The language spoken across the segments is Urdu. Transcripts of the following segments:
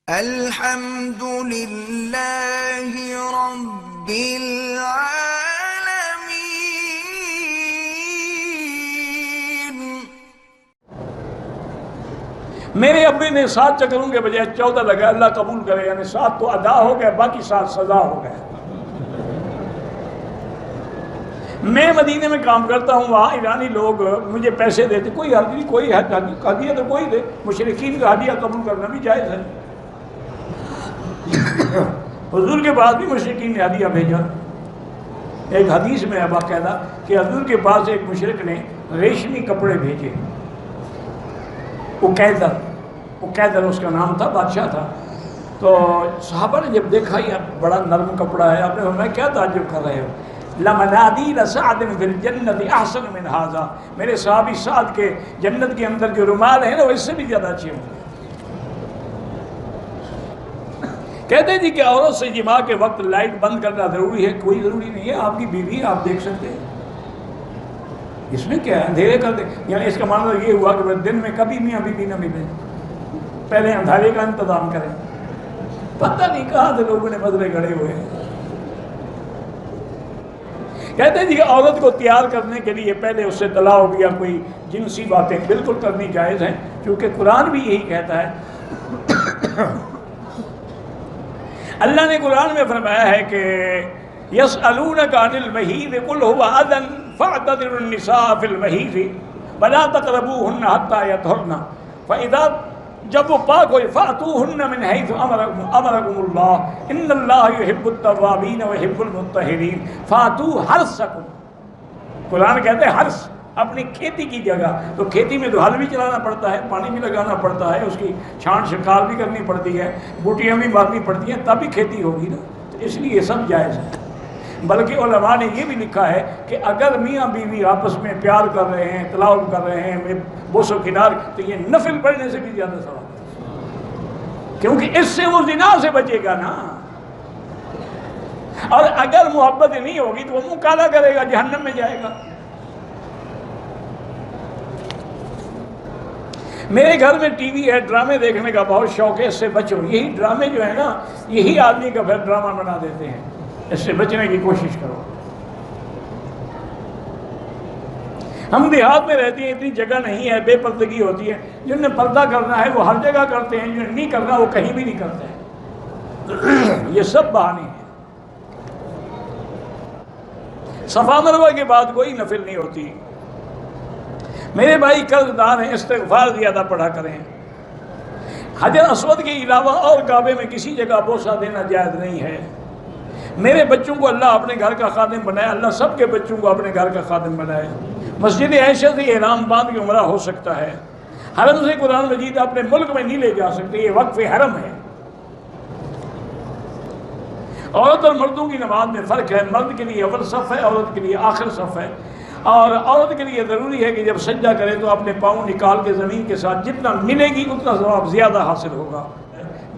الحمد لله رب العالمين۔ میرے ابی نے 7 چکروں کے بجائے 14 لگا، اللہ قبول کرے، یعنی 7 تو ادا ہو گئے، باقی 7 سزا ہو گئے۔ میں مدینے میں کام کرتا ہوں، وہاں ایرانی لوگ مجھے پیسے دیتے، کوئی حد نہیں، کوئی ہدیہ تو کوئی دے، مشرکین کا ہدیہ قبول کرنا بھی جائز ہے۔ حضور کے پاس بھی مشرکین نے ہدیہ بھیجا۔ ایک حدیث میں ہے باقاعدہ کہ حضور کے پاس ایک مشرک نے ریشمی کپڑے بھیجے، اکیدر اس کا نام تھا، بادشاہ تھا۔ تو صحابہ نے جب دیکھا یہ بڑا نرم کپڑا ہے، آپ نے فرمایا کیا تعجب کر رہے ہو؟ لَمَنَادِيلَ سَعْدٍ فِي الْجَنَّةِ أَحْسَنُ مِنْ هَذَا، میرے صحابی سعد کے جنت کے اندر جو رومال ہیں نا وہ اس سے بھی زیادہ اچھے ہوں گے۔ کہتے ہیں جی کہ عورت سے جماع کے وقت لائٹ بند کرنا ضروری ہے؟ کوئی ضروری نہیں ہے، آپ کی بیوی آپ دیکھ سکتے ہیں، اس میں کیا ہے، اندھیرے کر دیں۔ یعنی اس کا معنی یہ ہوا کہ دن میں کبھی میاں بیوی نہ ملیں، پہلے اندھیرے کا انتظام کریں۔ پتہ نہیں کہاں سے لوگوں نے مسئلے گھڑے ہوئے ہیں۔ کہتے ہیں جی کہ عورت کو تیار کرنے کے لیے پہلے اس سے طلاق یا کوئی جنسی باتیں بالکل کرنی جائز ہیں، کیونکہ قرآن بھی یہی کہتا ہے۔ اللہ نے قرآن میں فرمایا ہے کہ يَسْأَلُونَكَ عَنِ الْمَحِيضِ قُلْ هُوَ أَذًى فَاعْتَزِلُوا النِّسَاءَ فِي الْمَحِيضِ وَلَا تَقْرَبُوهُنَّ حَتَّى يَطْهُرْنَ فَإِذَا جب وہ پاک ہوئے فَأْتُوهُنَّ مِنْ حَيْثُ أَمَرَكُمُ اللَّهُ إِنَّ اللَّهَ يُحِبُّ التَّوَّابِينَ وَيُحِبُّ الْمُتَّطَهِّرِينَ فَأْتُوا حَرْثَكُمْ۔ قرآن کہتے ہیں حرث، اپنی کھیتی کی جگہ، تو کھیتی میں تو ہل بھی چلانا پڑتا ہے، پانی بھی لگانا پڑتا ہے، اس کی چھان چھکال بھی کرنی پڑتی ہے، بوٹیاں بھی مارنی پڑتی ہیں، تب بھی کھیتی ہوگی نا، تو اس لیے یہ سب جائز ہے۔ بلکہ علماء نے یہ بھی لکھا ہے کہ اگر میاں بیوی آپس میں پیار کر رہے ہیں، طلاق کر رہے ہیں، بوس و کنار، تو یہ نفل پڑھنے سے بھی زیادہ ثواب ہے، کیونکہ اس سے وہ زنا سے بچے گا نا۔ اور اگر محبت نہیں ہوگی تو وہ منہ کالا کرے گا، جہنم میں جائے گا۔ میرے گھر میں ٹی وی ہے، ڈرامے دیکھنے کا بہت شوق ہے، اس سے بچو۔ یہی ڈرامے جو ہے نا، یہی آدمی کا پھر ڈرامہ بنا دیتے ہیں، اس سے بچنے کی کوشش کرو۔ ہم دیہات میں رہتے ہیں، اتنی جگہ نہیں ہے، بے پردگی ہوتی ہے، جن نے پردہ کرنا ہے وہ ہر جگہ کرتے ہیں، جن نے نہیں کرنا وہ کہیں بھی نہیں کرتے ہیں۔ یہ سب بہانے ہیں۔ صفا مروہ کے بعد کوئی نفل نہیں ہوتی۔ میرے بھائی قرض دار ہیں، استغفار زیادہ پڑھا کریں۔ حجر اسود کے علاوہ اور کعبے میں کسی جگہ بوسہ دینا جائز نہیں ہے۔ میرے بچوں کو اللہ اپنے گھر کا خادم بنائے، اللہ سب کے بچوں کو اپنے گھر کا خادم بنائے۔ مسجد عائشہ سے احرام باندھ کے عمرہ ہو سکتا ہے۔ حرم سے قرآن مجید اپنے ملک میں نہیں لے جا سکتے، یہ وقف حرم ہے۔ عورت اور مردوں کی نماز میں فرق ہے، مرد کے لیے اول صف ہے، عورت کے لیے آخر صف ہے۔ اور عورت کے لیے ضروری ہے کہ جب سجدہ کرے تو اپنے پاؤں نکال کے زمین کے ساتھ جتنا ملے گی اتنا ثواب زیادہ حاصل ہوگا۔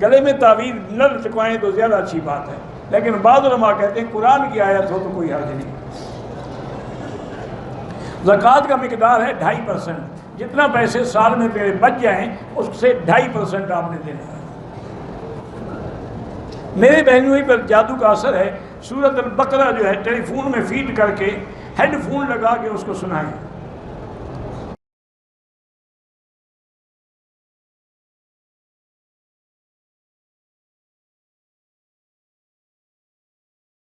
گلے میں تعویذ نہ لٹکوائیں تو زیادہ اچھی بات ہے، لیکن بعض علماء کہتے ہیں قرآن کی آیت ہو تو کوئی حرج نہیں۔ زکوٰۃ کا مقدار ہے 2.5%، جتنا پیسے سال میں تیرے بچ جائیں اس سے 2.5% آپ نے دینا ہے۔ میرے بہنوئی پر جادو کا اثر ہے، سورۃ البقرہ جو ہے ٹیلی فون میں فیڈ کر کے ہیڈ فون لگا کے اس کو سنائیں۔